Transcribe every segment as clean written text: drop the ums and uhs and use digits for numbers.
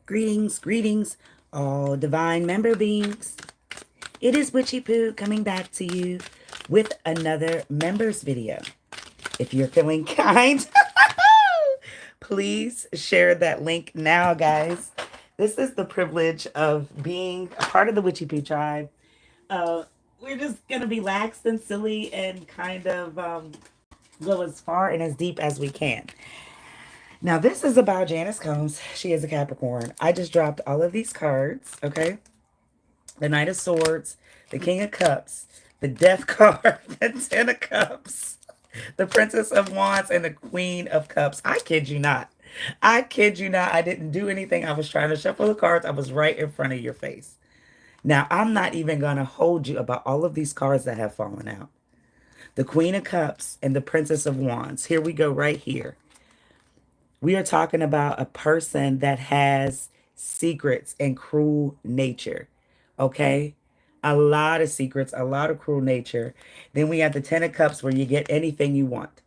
Greetings, greetings, all divine member beings. It is WitchyPoo coming back to you with another members video. If you're feeling kind, please share that link now, guys. This is the privilege of being a part of the WitchyPoo tribe. Uh, we're just going to be lax and silly and kind of go as far and as deep as we can. Now, this is about Janice Combs. She is a Capricorn. I just dropped all of these cards, okay? The Knight of Swords, the King of Cups, the Death card, the Ten of Cups, the Princess of Wands, and the Queen of Cups. I kid you not. I kid you not. I didn't do anything. I was trying to shuffle the cards. I was right in front of your face. Now, I'm not even going to hold you about all of these cards that have fallen out. The Queen of Cups and the Princess of Wands. Here we go right here. We are talking about a person that has secrets and cruel nature. Okay? A lot of secrets, a lot of cruel nature. Then we have the Ten of Cups where you get anything you want.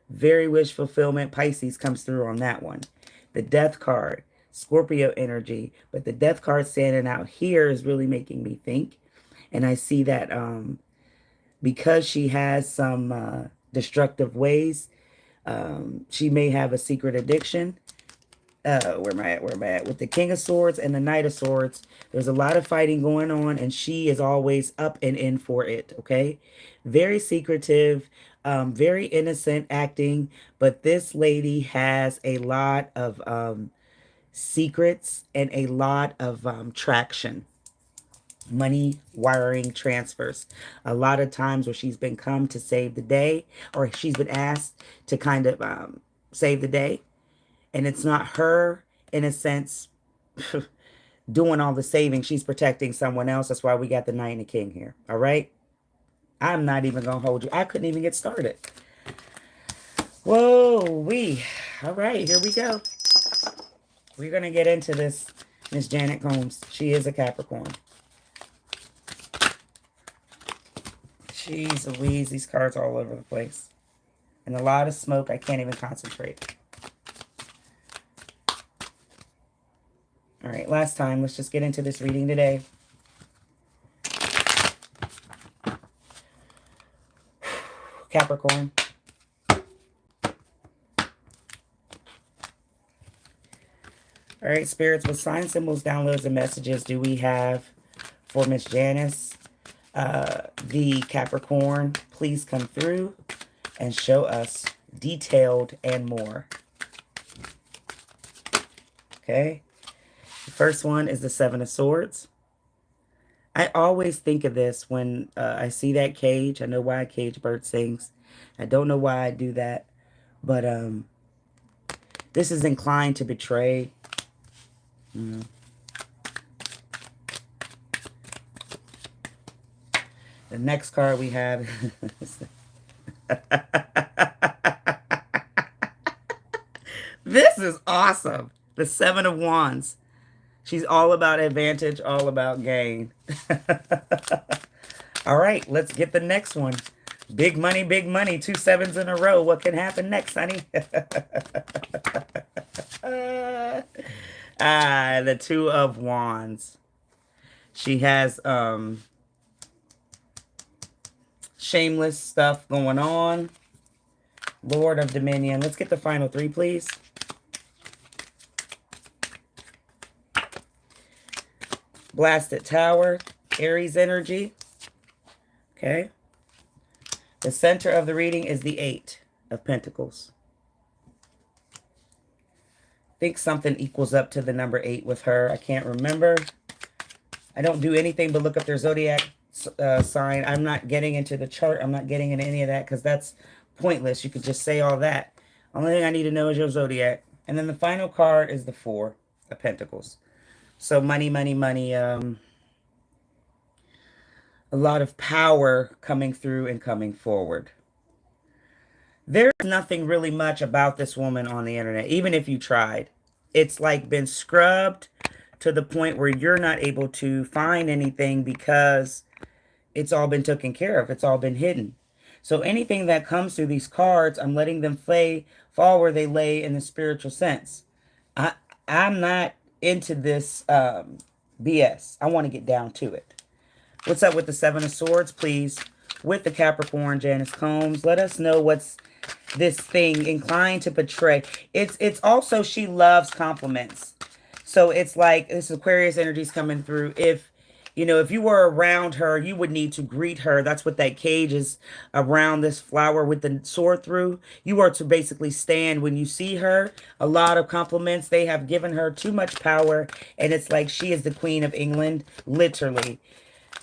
Very wish fulfillment. Pisces comes through on that one. The Death card, Scorpio energy. But the Death card standing out here is really making me think. And I see that because she has some destructive ways, she may have a secret addiction. Where am I at? Where am I at? With the King of Swords and the Knight of Swords, there's a lot of fighting going on, and she is always up and in for it, okay? Very secretive, very innocent acting, but this lady has a lot of secrets and a lot of traction. Money wiring transfers. A lot of times where she's been come to save the day, or she's been asked to kind of save the day, and it's not her in a sense doing all the saving. She's protecting someone else. That's why we got the Knight and the King here. All right, I'm not even gonna hold you. I couldn't even get started. Whoa, all right, here we go. We're gonna get into this. Miss Janet Combs, she is a Capricorn. Jeez Louise, these cards are all over the place. And a lot of smoke. I can't even concentrate. All right, last time. Let's just get into this reading today. Capricorn. All right, spirits, what sign symbols, downloads, and messages do we have for Miss Janice? The Capricorn, please come through and show us detailed and more. Okay. The first one is the Seven of Swords. I always think of this when I see that cage. I know why a cage bird sings. I don't know why I do that. But this is inclined to betray. The next card we have. This is awesome. The Seven of Wands. She's all about advantage, all about gain. All right, let's get the next one. Big money, big money. 2 sevens in a row. What can happen next, honey? The Two of Wands. She has shameless stuff going on. Lord of Dominion. Let's get the final 3, please. Blasted Tower. Aries energy. Okay. The center of the reading is the 8 of Pentacles. I think something equals up to the number 8 with her. I can't remember. I don't do anything but look up their zodiac sign. I'm not getting into the chart. I'm not getting into any of that because that's pointless. You could just say all that. Only thing I need to know is your zodiac. And then the final card is the 4 of Pentacles. So money, money, money. A lot of power coming through and coming forward. There's nothing really much about this woman on the internet, even if you tried. It's like been scrubbed to the point where you're not able to find anything because it's all been taken care of. It's all been hidden. So anything that comes through these cards, I'm letting them fall where they lay in the spiritual sense. I'm not into this BS. I want to get down to it. What's up with the Seven of Swords, please? With the Capricorn, Janice Combs. Let us know what's this thing inclined to portray. It's also she loves compliments. So it's like this Aquarius energy is coming through. If you know, if you were around her, you would need to greet her. That's what that cage is around this flower with the sword through. You are to basically stand when you see her. A lot of compliments. They have given her too much power. And it's like she is the Queen of England, literally.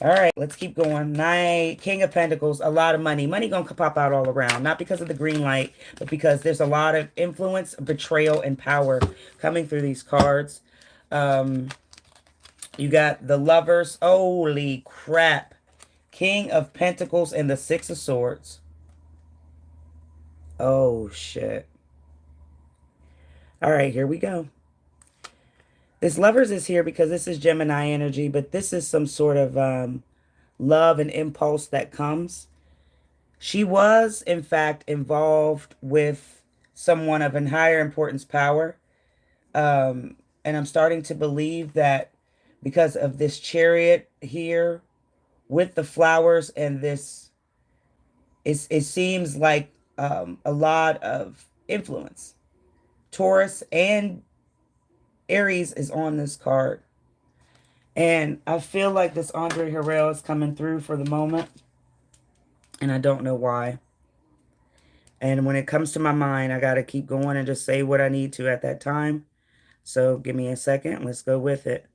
All right, let's keep going. Knight, King of Pentacles, a lot of money. Money gonna pop out all around. Not because of the green light, but because there's a lot of influence, betrayal, and power coming through these cards. You got the Lovers. Holy crap. King of Pentacles and the Six of Swords. Oh, shit. All right, here we go. This Lovers is here because this is Gemini energy, but this is some sort of love and impulse that comes. She was, in fact, involved with someone of a higher importance power. And I'm starting to believe that because of this Chariot here with the flowers and this, it seems like a lot of influence. Taurus and Aries is on this card. And I feel like this Andre Harrell is coming through for the moment. And I don't know why. And when it comes to my mind, I got to keep going and just say what I need to at that time. So give me a second. Let's go with it.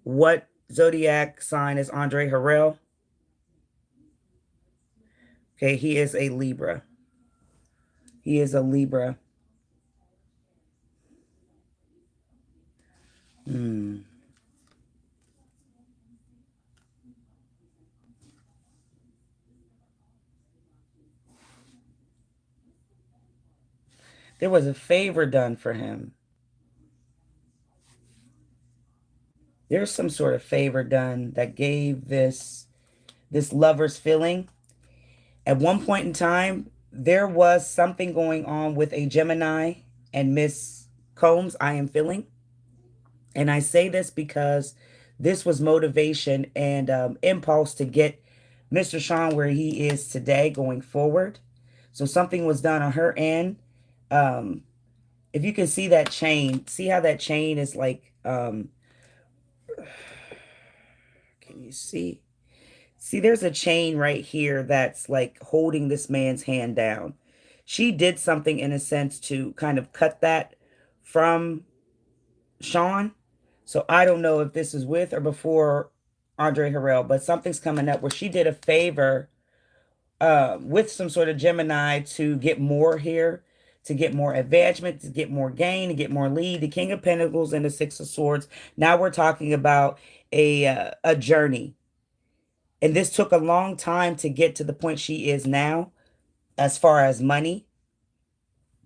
What zodiac sign is Andre Harrell? Okay, he is a Libra. He is a Libra. Hmm. There was a favor done for him. There's some sort of favor done that gave this lover's feeling. At one point in time, there was something going on with a Gemini and Miss Combs, I am feeling. And I say this because this was motivation and impulse to get Mr. Sean where he is today going forward. So something was done on her end. Um, if you can see that chain, see how that chain is like, can you see? See, there's a chain right here that's like holding this man's hand down. She did something in a sense to kind of cut that from Sean. So I don't know if this is with or before Andre Harrell, but something's coming up where she did a favor with some sort of Gemini to get more here, to get more advancement, to get more gain, to get more lead. The King of Pentacles and the Six of Swords. Now we're talking about a journey. And this took a long time to get to the point she is now as far as money.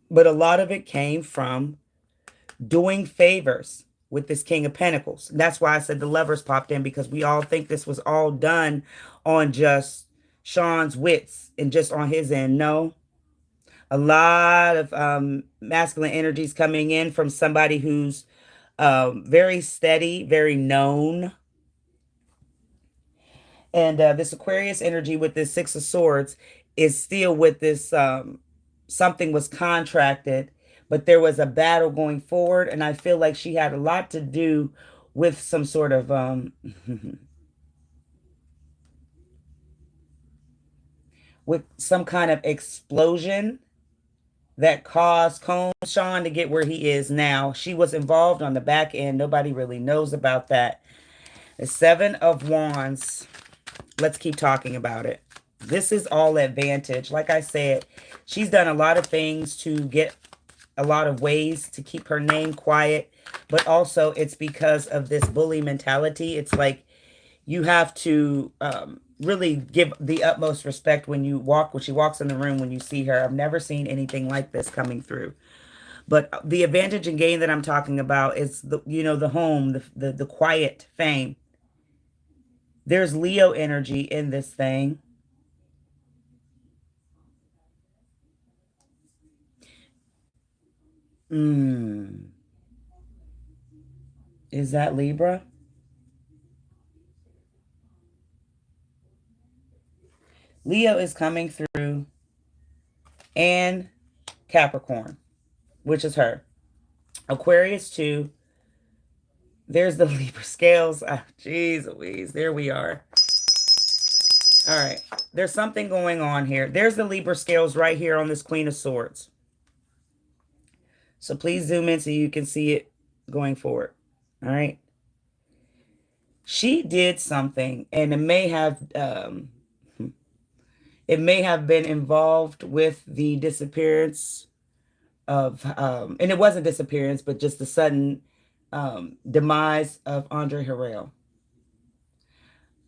But a lot of it came from doing favors with this King of Pentacles. And that's why I said the Lovers popped in, because we all think this was all done on just Sean's wits and just on his end. No, a lot of masculine energies coming in from somebody who's very steady, very known. And this Aquarius energy with this Six of Swords is still with this something was contracted, but there was a battle going forward. And I feel like she had a lot to do with some sort of with some kind of explosion that caused Sean to get where he is now. She was involved on the back end. Nobody really knows about that. The Seven of Wands. Let's keep talking about it. This is all advantage. Like I said, she's done a lot of things to get a lot of ways to keep her name quiet, but also it's because of this bully mentality. It's like you have to really give the utmost respect when she walks in the room, when you see her. I've never seen anything like this coming through. But the advantage and gain that I'm talking about is the home, the quiet fame. There's Leo energy in this thing. Mm. Is that Libra? Leo is coming through, and Capricorn, which is her. Aquarius too. There's the Libra scales. Oh, jeez Louise. There we are. All right. There's something going on here. There's the Libra scales right here on this Queen of Swords. So please zoom in so you can see it going forward. All right. She did something, and it may have been involved with the disappearance of and it wasn't disappearance, but just the sudden demise of Andre Harrell.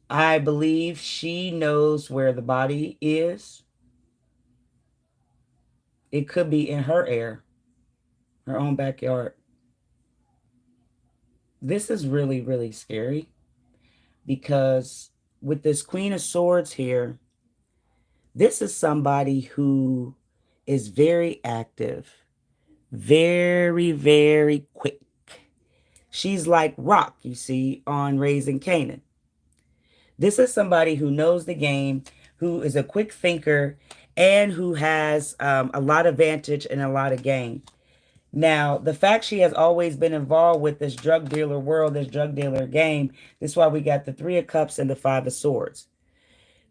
I believe she knows where the body is. It could be in her air, her own backyard. This is really, really scary because with this Queen of Swords here, this is somebody who is very active, very, very quick. She's like Rock, you see, on Raising Canaan. This is somebody who knows the game, who is a quick thinker, and who has a lot of vantage and a lot of game. Now, the fact she has always been involved with this drug dealer world, this drug dealer game, this is why we got the Three of Cups and the Five of Swords.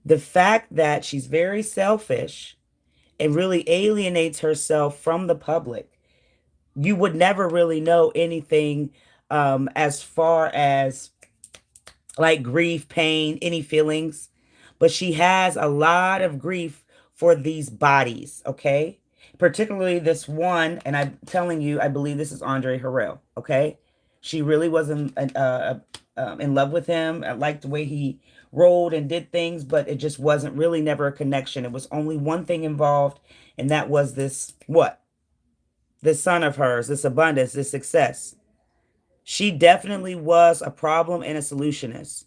The fact that she's very selfish and really alienates herself from the public. You would never really know anything as far as like grief, pain, any feelings. But she has a lot of grief for these bodies, okay? Particularly this one, and I'm telling you, I believe this is Andre Harrell, okay? She really wasn't in love with him. I liked the way he rolled and did things, but it just wasn't really never a connection. It was only one thing involved, and that was this, what? This son of hers, this abundance, this success. She definitely was a problem and a solutionist.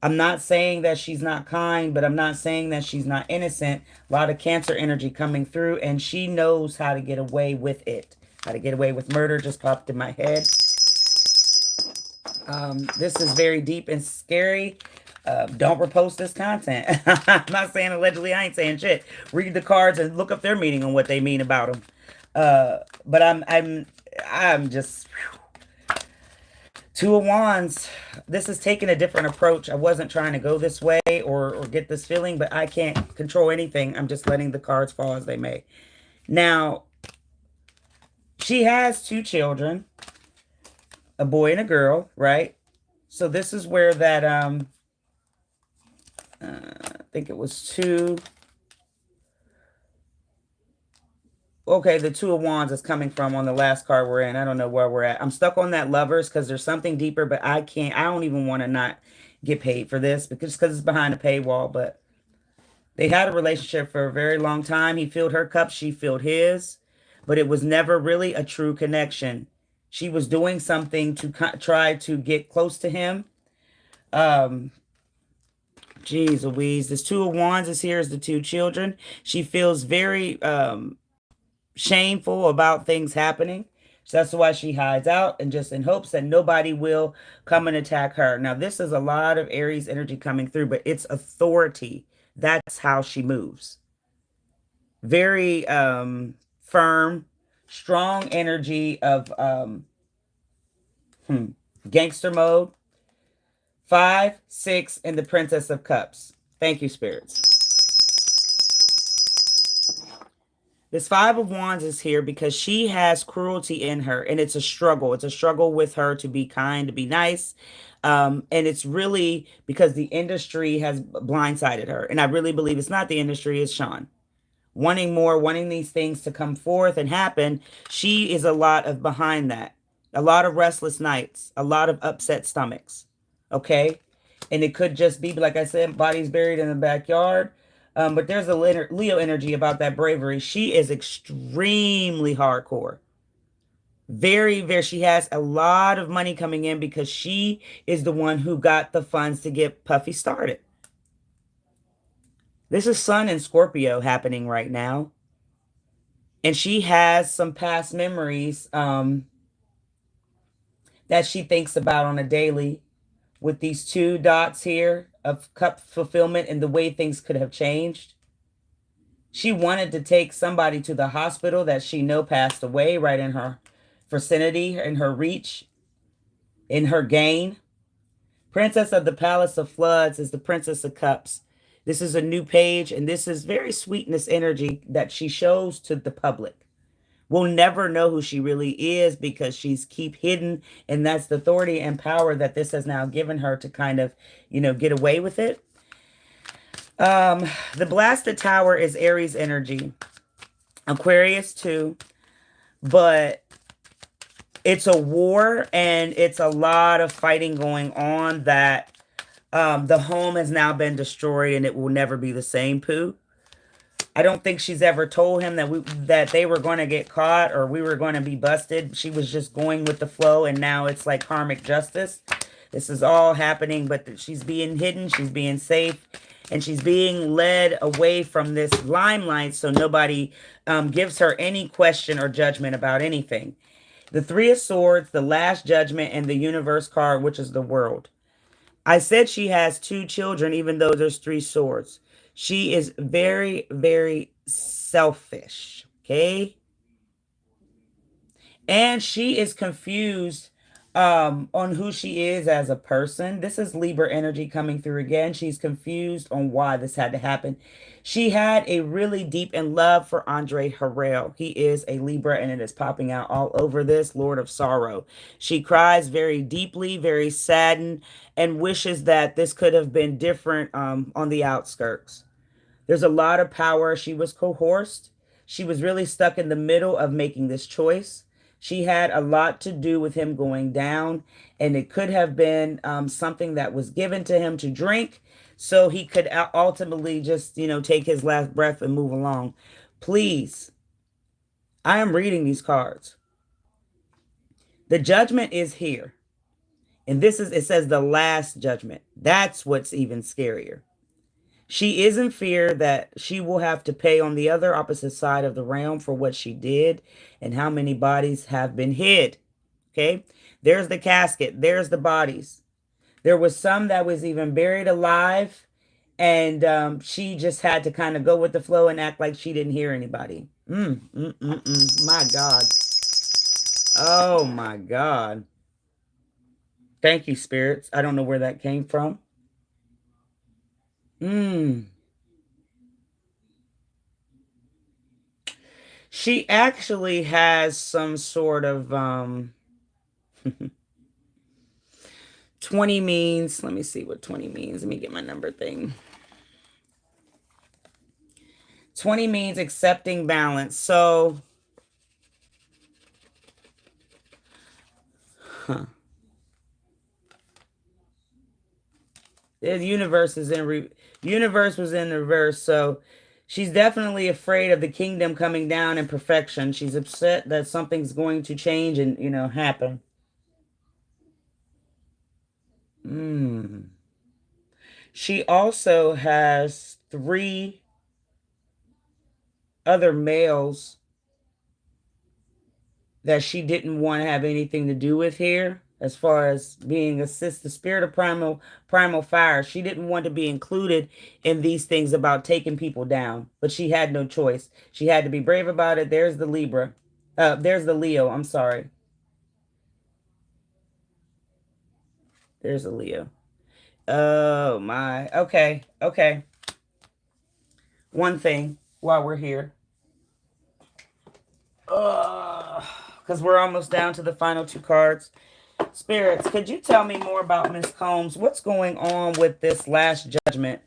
I'm not saying that she's not kind, but I'm not saying that she's not innocent. A lot of Cancer energy coming through, and she knows how to get away with it. How to get away with murder just popped in my head. This is very deep and scary. Don't repost this content. I'm not saying allegedly. I ain't saying shit. Read the cards and look up their meaning on what they mean about them. But I'm just... Two of Wands. This is taking a different approach. I wasn't trying to go this way or get this feeling, but I can't control anything. I'm just letting the cards fall as they may. Now, she has two children, a boy and a girl, right? So this is where that, I think it was two. Okay, the Two of Wands is coming from on the last card we're in. I don't know where we're at. I'm stuck on that Lovers because there's something deeper, but I don't even want to not get paid for this because it's behind a paywall. But they had a relationship for a very long time. He filled her cup, she filled his, but it was never really a true connection. She was doing something to try to get close to him. Geez Louise. This Two of Wands is here as the two children. She feels very shameful about things happening. So that's why she hides out and just in hopes that nobody will come and attack her. Now, this is a lot of Aries energy coming through, but it's authority. That's how she moves. Very firm, strong energy of gangster mode. 5, 6, and the Princess of Cups. Thank you, spirits. This Five of Wands is here because she has cruelty in her, and it's a struggle. It's a struggle with her to be kind, to be nice. And it's really because the industry has blindsided her. And I really believe it's not the industry, it's Sean. Wanting more, wanting these things to come forth and happen. She is a lot of behind that. A lot of restless nights, a lot of upset stomachs. Okay? And it could just be, like I said, bodies buried in the backyard. But there's a Leo energy about that bravery. She is extremely hardcore. Very, very, she has a lot of money coming in because she is the one who got the funds to get Puffy started. This is Sun and Scorpio happening right now. And she has some past memories that that she thinks about on a daily, with these two dots here of cup fulfillment and the way things could have changed. She wanted to take somebody to the hospital that she know passed away right in her vicinity, in her reach, in her gain. Princess of the Palace of Floods is the Princess of Cups. This is a new page, and this is very sweetness energy that she shows to the public. We'll never know who she really is because she's keep hidden, and that's the authority and power that this has now given her to kind of, get away with it. The Blasted Tower is Aries energy. Aquarius too, but it's a war and it's a lot of fighting going on that the home has now been destroyed and it will never be the same, Pooh. I don't think she's ever told him that they were going to get caught or we were going to be busted. She was just going with the flow, and now it's like karmic justice. This is all happening, but she's being hidden, she's being safe, and she's being led away from this limelight so nobody gives her any question or judgment about anything. The Three of Swords, the Last Judgment, and the Universe card, which is the World. I said she has two children, even though there's three swords. She is very, very selfish, okay? And she is confused on who she is as a person. This is Libra energy coming through again. She's confused on why this had to happen. She had a really deep in love for Andre Harrell. He is a Libra, and it is popping out all over this, Lord of Sorrow. She cries very deeply, very saddened, and wishes that this could have been different on the outskirts. There's a lot of power. She was coerced. She was really stuck in the middle of making this choice. She had a lot to do with him going down, and it could have been something that was given to him to drink so he could ultimately just, take his last breath and move along. Please, I am reading these cards. The judgment is here. And it says the last judgment. That's what's even scarier. She is in fear that she will have to pay on the other opposite side of the realm for what she did and how many bodies have been hid. Okay, there's the casket. There's the bodies. There was some that was even buried alive, and she just had to kind of go with the flow and act like she didn't hear anybody. My God. Oh, my God. Thank you, spirits. I don't know where that came from. She actually has some sort of 20 means. Let me see what 20 means. Let me get my number thing. 20 means accepting balance. So, the universe universe was in reverse. So, she's definitely afraid of the kingdom coming down in perfection. She's upset that something's going to change and, happen. She also has 3 other males that she didn't want to have anything to do with here, as far as being the spirit of primal fire. She didn't want to be included in these things about taking people down, but she had no choice. She had to be brave about it. There's the Libra. There's the Leo. I'm sorry. There's a Leo. Oh my. Okay. Okay. One thing while we're here. Because we're almost down to the final 2 cards. Spirits, could you tell me more about Miss Combs? What's going on with this last judgment?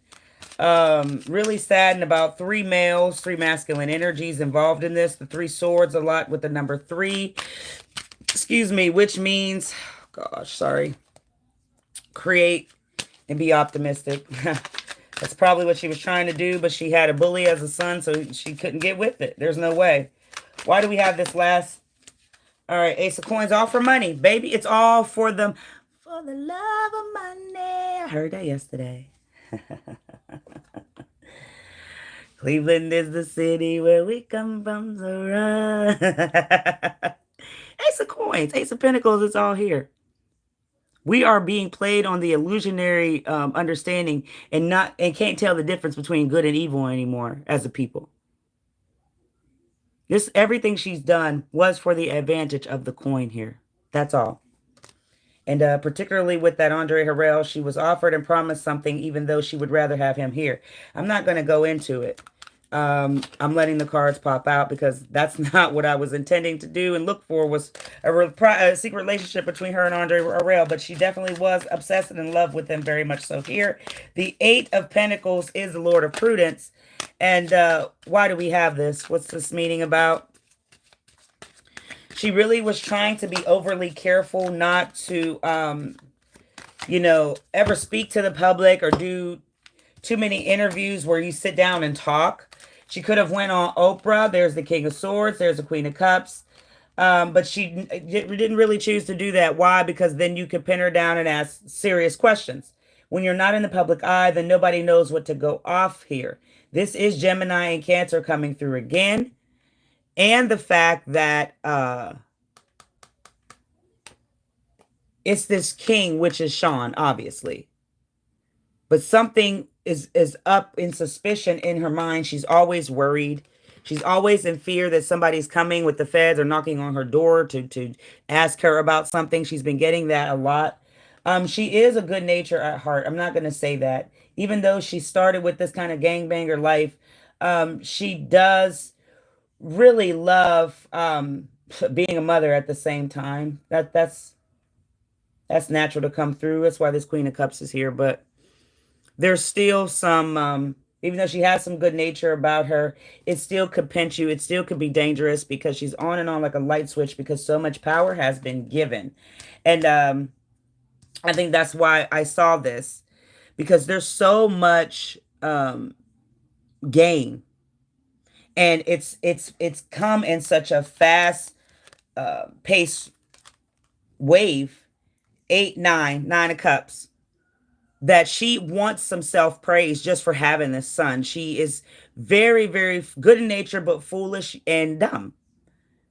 Really saddened about 3 males, 3 masculine energies involved in this. The 3 swords a lot with the number 3. Excuse me, which means, gosh, sorry. Create and be optimistic. That's probably what she was trying to do, but she had a bully as a son, so she couldn't get with it. There's no way. Why do we have this last? All right, Ace of Coins, all for money, baby. It's all for the love of money. I heard that yesterday. Cleveland is the city where we come from, so run. Ace of Coins, Ace of Pentacles, it's all here. We are being played on the illusionary understanding and can't tell the difference between good and evil anymore as a people. This everything she's done was for the advantage of the coin here. That's all. And particularly with that Andre Harrell, she was offered and promised something, even though she would rather have him here. I'm not going to go into it. I'm letting the cards pop out because that's not what I was intending to do and look for was a secret relationship between her and Andre Harrell. But she definitely was obsessed and in love with him very much so. Here, the Eight of Pentacles is the Lord of Prudence. And why do we have this? What's this meaning about? She really was trying to be overly careful not to, ever speak to the public or do too many interviews where you sit down and talk. She could have went on Oprah. There's the King of Swords. There's the Queen of Cups. But she didn't really choose to do that. Why? Because then you could pin her down and ask serious questions. When you're not in the public eye, then nobody knows what to go off here. This is Gemini and Cancer coming through again. And the fact that it's this king, which is Sean, obviously. But something is up in suspicion in her mind. She's always worried. She's always in fear that somebody's coming with the feds or knocking on her door to ask her about something. She's been getting that a lot. She is a good nature at heart. I'm not going to say that. Even though she started with this kind of gangbanger life, she does really love being a mother at the same time. That's natural to come through. That's why this Queen of Cups is here. But there's still some, even though she has some good nature about her, it still could pinch you. It still could be dangerous because she's on and on like a light switch because so much power has been given. And I think that's why I saw this, because there's so much gain. And it's come in such a fast pace wave. 8, 9 of Cups, that she wants some self-praise just for having this son. She is very, very good in nature, but foolish and dumb.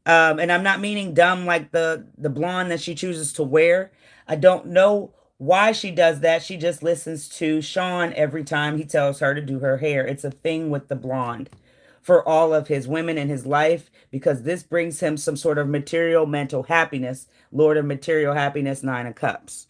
And I'm not meaning dumb like the blonde that she chooses to wear. I don't know why she does that. She just listens to Sean every time he tells her to do her hair. It's a thing with the blonde for all of his women in his life, because this brings him some sort of material mental happiness. Lord of material happiness, 9 of Cups.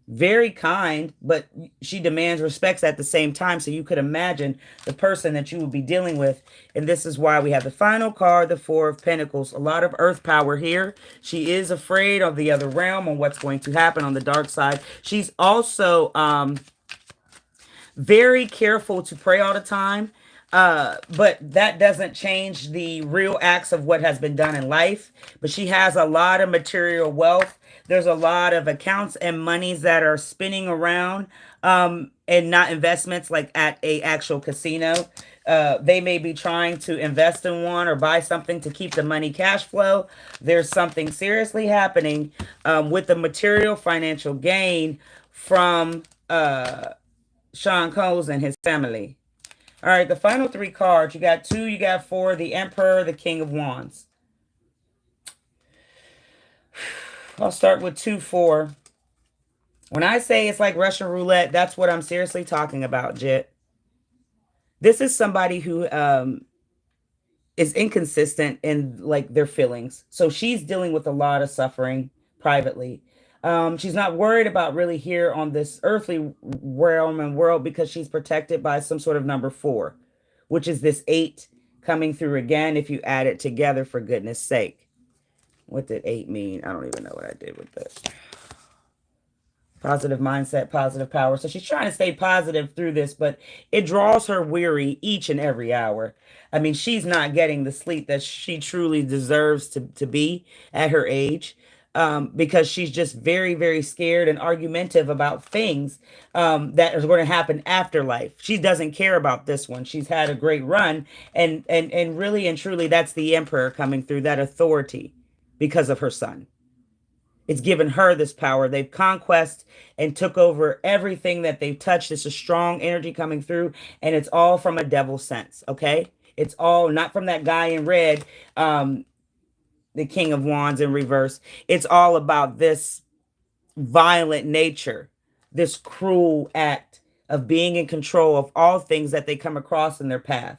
Very kind, but she demands respects at the same time. So you could imagine the person that you would be dealing with. And this is why we have the final card, the 4 of Pentacles. A lot of earth power here. She is afraid of the other realm and what's going to happen on the dark side. She's also very careful to pray all the time. But that doesn't change the real acts of what has been done in life. But she has a lot of material wealth. There's a lot of accounts and monies that are spinning around, and not investments like at a actual casino. They may be trying to invest in one or buy something to keep the money cash flow. There's something seriously happening with the material financial gain from Sean Coles and his family. All right, the final 3 cards. You got 2, you got 4, the Emperor, the King of Wands. I'll start with 2, 4. When I say it's like Russian roulette, that's what I'm seriously talking about, Jit. This is somebody who is inconsistent in like their feelings. So she's dealing with a lot of suffering privately. She's not worried about really here on this earthly realm and world because she's protected by some sort of number 4, which is this 8 coming through again if you add it together, for goodness sake. What did 8 mean? I don't even know what I did with this. Positive mindset, positive power. So she's trying to stay positive through this, but it draws her weary each and every hour. I mean, she's not getting the sleep that she truly deserves to be at her age. Because she's just very, very scared and argumentative about things that are going to happen after life. She doesn't care about this one. She's had a great run, and really and truly, that's the Emperor coming through, that authority because of her son. It's given her this power. They've conquest and took over everything that they've touched. It's a strong energy coming through, and it's all from a devil sense, okay? It's all not from that guy in red, the King of Wands in reverse. It's all about this violent nature, this cruel act of being in control of all things that they come across in their path.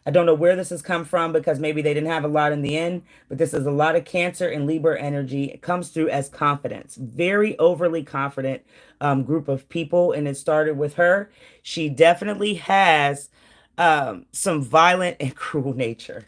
I don't know where this has come from because maybe they didn't have a lot in the end, but this is a lot of Cancer and Libra energy. It comes through as confidence, very overly confident group of people. And it started with her. She definitely has some violent and cruel nature.